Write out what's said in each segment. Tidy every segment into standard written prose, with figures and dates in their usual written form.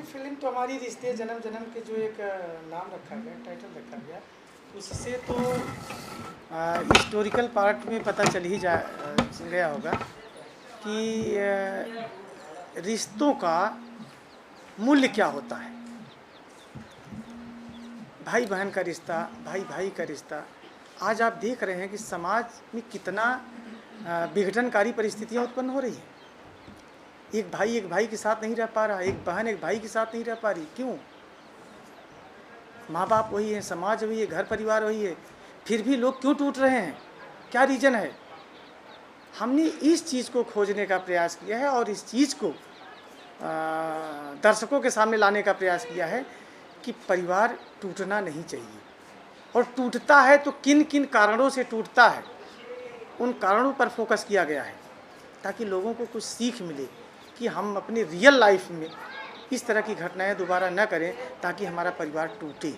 Film तो हमारी रिश्ते जन्म जन्म के जो एक नाम रखा गया, टाइटल रखा गया, उससे तो हिस्टोरिकल पार्ट में पता चल ही गया होगा कि रिश्तों का मूल्य क्या होता है। भाई बहन का रिश्ता, भाई भाई का रिश्ता। आज आप देख रहे हैं कि समाज में कितना विघटनकारी परिस्थितियां उत्पन्न हो रही हैं। एक भाई के साथ नहीं रह पा रहा, एक बहन एक भाई के साथ नहीं रह पा रही। क्यों? माँ बाप वही है, समाज वही है, घर परिवार वही है, फिर भी लोग क्यों टूट रहे हैं? क्या रीज़न है? हमने इस चीज़ को खोजने का प्रयास किया है और इस चीज़ को दर्शकों के सामने लाने का प्रयास किया है कि परिवार टूटना नहीं चाहिए, और टूटता है तो किन किन कारणों से टूटता है, उन कारणों पर फोकस किया गया है ताकि लोगों को कुछ सीख मिले कि हम अपनी रियल लाइफ में इस तरह की घटनाएं दोबारा न करें, ताकि हमारा परिवार टूटे,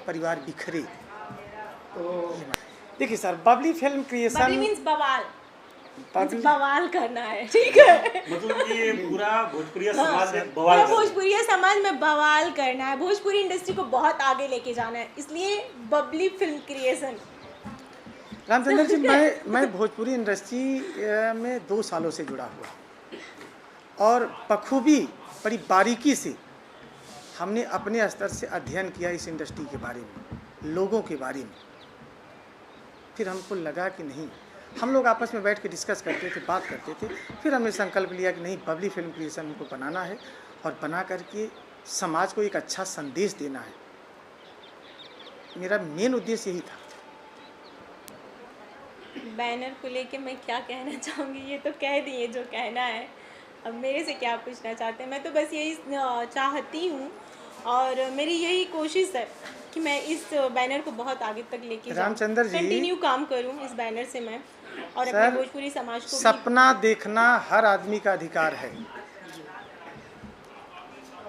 परिवार बिखरे। तो देखिए सर, बबली फिल्म क्रिएशन बवाल करना है, ठीक है? मतलब ये पूरा भोजपुरी समाज में बवाल, भोजपुरी समाज में बवाल करना है, भोजपुरी इंडस्ट्री को बहुत आगे लेके जाना है, इसलिए बबली फिल्म क्रिएशन। रामचंद्र जी, मैं भोजपुरी इंडस्ट्री में 2 सालों से जुड़ा हुआ और बखूबी बड़ी बारीकी से हमने अपने स्तर से अध्ययन किया इस इंडस्ट्री के बारे में, लोगों के बारे में। फिर हमको लगा कि नहीं, हम लोग आपस में बैठ के डिस्कस करते थे, बात करते थे। फिर हमने संकल्प लिया कि नहीं, बबली फिल्म क्रिएशन हमको बनाना है और बना करके समाज को एक अच्छा संदेश देना है। मेरा मेन उद्देश्य यही था। बैनर को लेके मैं क्या कहना चाहूँगी, ये तो कह दिए जो कहना है। अब मेरे से क्या पूछना चाहते हैं? मैं तो बस यही चाहती हूँ और मेरी यही कोशिश है कि मैं इस बैनर को बहुत आगे तक लेके रामचंद्र जी, कंटिन्यू काम करूँ इस बैनर से मैं, और अपने भोजपुरी समाज को सपना देखना हर आदमी का अधिकार है,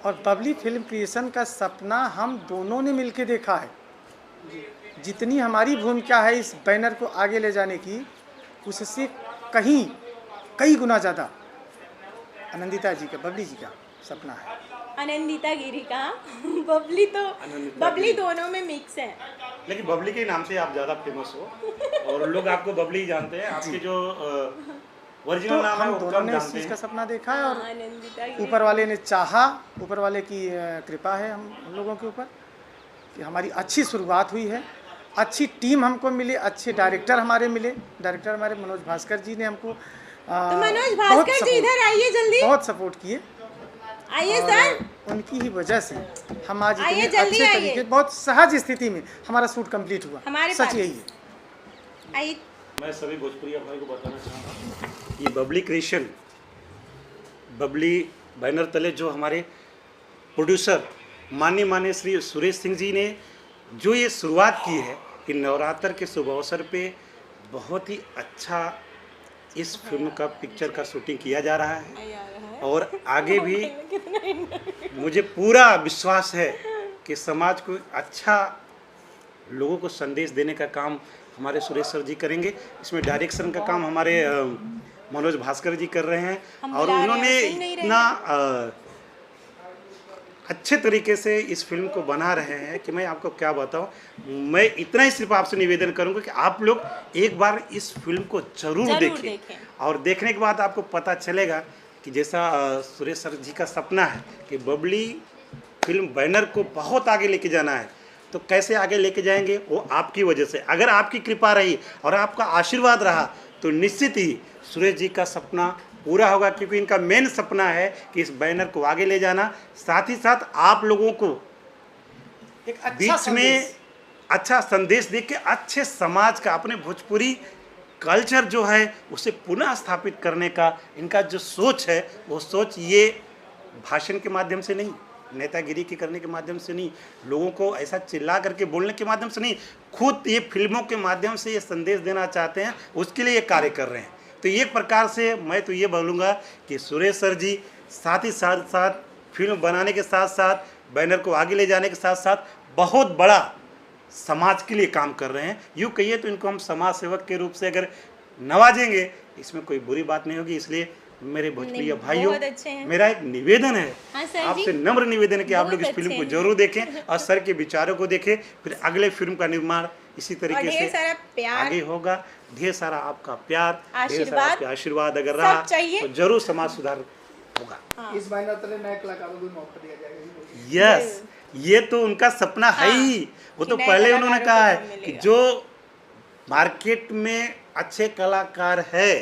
और बबली फिल्म क्रिएशन का सपना हम दोनों ने मिलकर देखा है। जितनी हमारी भूमिका है इस बैनर को आगे ले जाने की, उससे कई गुना ज़्यादा आनंदिता जी का, बबली जी का सपना है। आनंदिता गिरी का बबली दोनों में मिक्स है, लेकिन बबली के नाम से आप ज़्यादा फेमस हो और लोग आपको बबली ही जानते हैं। आपके जो ओरिजिनल तो नाम है हम वो दोनों कम ने इस जानते चीज़ हैं। का सपना देखा है, और आनंदिता गिरी। ऊपर वाले ने चाहा, ऊपर वाले की कृपा है हम लोगों के ऊपर कि हमारी अच्छी शुरुआत हुई है, अच्छी टीम हमको मिली, अच्छे डायरेक्टर हमारे मिले। डायरेक्टर हमारे मनोज भास्कर जी ने हमको तो मनोज भास्कर जी इधर आइए, जल्दी बहुत सपोर्ट किए। आइए सर, उनकी ही वजह से हम आज आइए, इतने जल्दी अच्छे आइए। तरीके, बहुत सहज स्थिति में हमारा शूट कंप्लीट हुआ। हमारे सच पास। यही है। आइए। मैं सभी भोजपुरी भाई को बताना चाहूँगा कि बबली क्रिएशन, बबली बैनर तले जो हमारे प्रोड्यूसर माननीय श्री सुरेश सिंह जी ने जो ये शुरुआत की है कि नवरात्र के शुभ अवसर पे बहुत ही अच्छा इस फिल्म का पिक्चर का शूटिंग किया जा रहा है, और आगे भी मुझे पूरा विश्वास है कि समाज को अच्छा, लोगों को संदेश देने का काम हमारे सुरेश सर जी करेंगे। इसमें डायरेक्शन का काम हमारे मनोज भास्कर जी कर रहे हैं, और उन्होंने इतना अच्छे तरीके से इस फिल्म को बना रहे हैं कि मैं आपको क्या बताऊं। मैं इतना ही सिर्फ आपसे निवेदन करूंगा कि आप लोग एक बार इस फिल्म को जरूर देखें, और देखने के बाद आपको पता चलेगा कि जैसा सुरेश सर जी का सपना है कि बबली फिल्म बैनर को बहुत आगे लेके जाना है, तो कैसे आगे लेके जाएंगे वो आपकी वजह से। अगर आपकी कृपा रही और आपका आशीर्वाद रहा तो निश्चित ही सुरेश जी का सपना पूरा होगा, क्योंकि इनका मेन सपना है कि इस बैनर को आगे ले जाना, साथ ही साथ आप लोगों को एक अच्छा बीच में अच्छा संदेश दे के अच्छे समाज का, अपने भोजपुरी कल्चर जो है उसे पुनः स्थापित करने का इनका जो सोच है, वो सोच ये भाषण के माध्यम से नहीं, नेतागिरी की करने के माध्यम से नहीं, लोगों को ऐसा चिल्ला करके बोलने के माध्यम से नहीं, खुद ये फिल्मों के माध्यम से ये संदेश देना चाहते हैं, उसके लिए ये कार्य कर रहे हैं। तो एक प्रकार से मैं तो ये बोलूँगा कि सुरेश सर जी साथ ही साथ फिल्म बनाने के साथ साथ बैनर को आगे ले जाने के साथ साथ बहुत बड़ा समाज के लिए काम कर रहे हैं। यूँ कहिए तो इनको हम समाज सेवक के रूप से अगर नवाजेंगे, इसमें कोई बुरी बात नहीं होगी। इसलिए मेरे भोजपुरी नहीं, भाइयों, बहुत अच्छे हैं। मेरा एक निवेदन है, हाँ सर जी। आपसे नम्र निवेदन है कि आप बहुत लोग इस फिल्म अच्छे को हैं। जरूर देखें और सर के विचारों को देखें, फिर अगले फिल्म का निर्माण इसी और तरीके ढेर से सारा प्यार, आगे होगा। ढेर सारा आपका प्यार, ढेर सारा आशीर्वाद, आपके आशीर्वाद अगर सब रहा चाहिए। तो जरूर समाज सुधार होगा। हाँ। इस बैनर तले नए कलाकारों को भी मौका दिया जाएगा। यस, ये तो उनका सपना है हाँ, ही। वो कि तो नए पहले उन्होंने कलाकारों कहा को है काम कि मिलेगा। जो मार्केट में अच्छे कलाकार है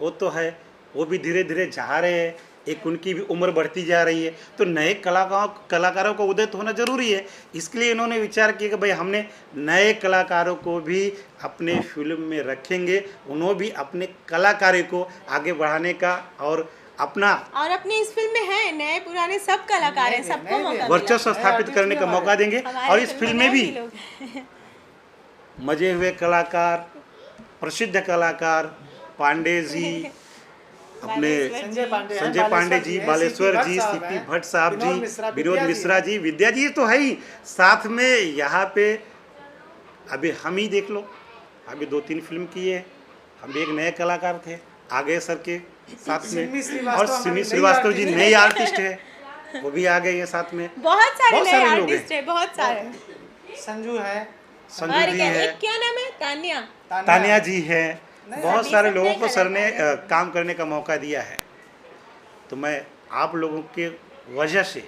वो तो है, वो भी धीरे धीरे जा रहे हैं, एक उनकी भी उम्र बढ़ती जा रही है, तो नए कलाकारों को उदित होना जरूरी है। इसके लिए इन्होंने विचार किया कि भाई हमने नए कलाकारों को भी अपने फिल्म में रखेंगे, उन्होंने भी अपने कलाकारी को आगे बढ़ाने का और अपना और अपने इस फिल्म में है नए पुराने सब कलाकार हैं, सबको मौका मिला। वर्चस्व स्थापित करने का मौका देंगे। हमारे और इस फिल्म फिल्म में नए भी लोग हैं। मजे हुए कलाकार, प्रसिद्ध कलाकार पांडे जी, अपने संजय पांडे जी, बालेश्वर जी, सीपी भट्ट साहब जी, विनोद मिश्रा जी, विद्या जी तो है ही। साथ में यहाँ पे अभी हम ही देख लो, अभी 2-3 फिल्म किए, हम भी एक नए कलाकार थे आगे सर के साथ में। और सिमी श्रीवास्तव जी नई आर्टिस्ट है, वो भी आ गए हैं साथ में। बहुत सारे नए लोग आर्टिस्ट हैं, बहुत सारे। संजू है, संजू और जी क्या है, एक क्या नाम है, तान्या। तान्या जी है, बहुत सभी सारे सब लोगों नए को सर ने कलाकार काम करने का मौका दिया है। तो मैं आप लोगों के वजह से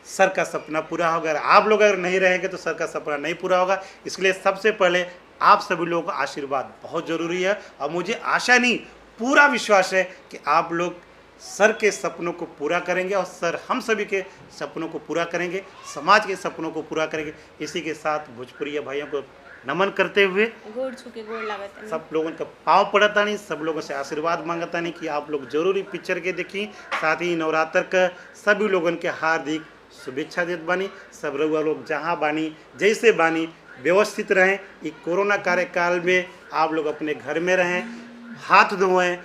सर का सपना पूरा होगा। अगर आप लोग अगर नहीं रहेंगे तो सर का सपना नहीं पूरा होगा। इसलिए सबसे पहले आप सभी लोगों का आशीर्वाद बहुत ज़रूरी है। और मुझे आशा नहीं, पूरा विश्वास है कि आप लोग सर के सपनों को पूरा करेंगे और सर हम सभी के सपनों को पूरा करेंगे, समाज के सपनों को पूरा करेंगे। इसी के साथ भोजपुरी भाइयों को नमन करते हुए गोड़ छुके गोड़ लागत है। सब लोगों का पाँव पड़ता नहीं, सब लोगों से आशीर्वाद मांगता नहीं कि आप लोग जरूरी पिक्चर के देखी। साथ ही नवरात्र का सभी लोगों के हार्दिक शुभेच्छा देत बानी। सब लोग जहाँ बानी जैसे बानी व्यवस्थित रहें। ये कोरोना कार्यकाल में आप लोग अपने घर में रहें, हाथ धोएं,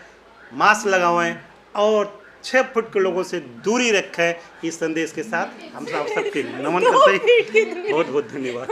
मास्क लगाएं और 6 फुट के लोगों से दूरी रखें। इस संदेश के साथ हम सब सबके नमन करते हैं। बहुत बहुत धन्यवाद।